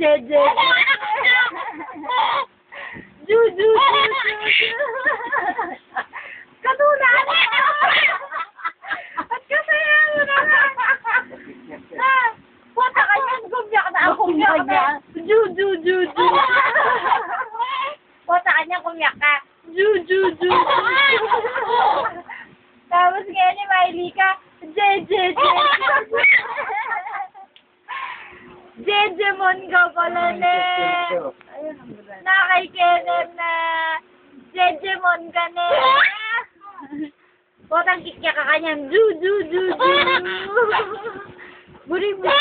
Jeje. Juju. Katulad. At kasi mo naman. Puta ka niyan, gumyak na ako. Gumyak na. Juju. Puta ka niyan, gumyak ka. Juju. Tapos ngayon ni Miley ka, Jeje. Jejemon ka pala, ne. Nakay Kenneth na. Jejemon ka, ne. Potang kikya ka kanyang. Juju. Buri mo.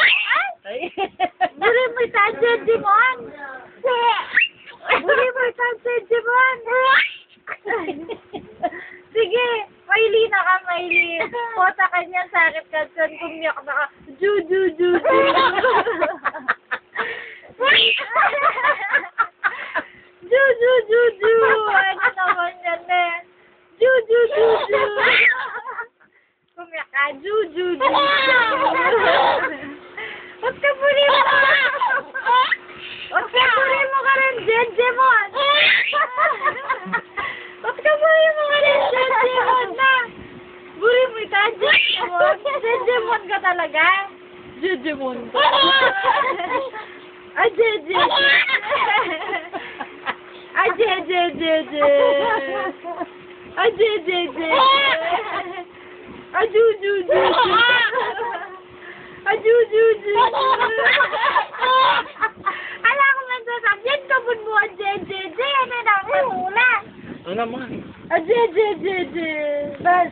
Buri mo itan, Jejemon. Buri mo itan, Jejemon. Sige, Miley na ka, Miley. Pota ka niyan, sakit ka dyan, kumyak na ka. Juju. Juju. Ano naman yan, eh? Juju. Kumyak ka, Juju. Ba't ka buri mo? Ba't ka buri mo ka rin, Jejemon? Ba't ka buri mo ka rin, Jejemon na? Buri mo ita, Jejemon? Jejemon ka talaga? Jejemon ka? Jeje. Juju. Ala ko man sa subject ka bunbuan, Jeje. Ano na ang hula? Ano naman? Jeje. Bas.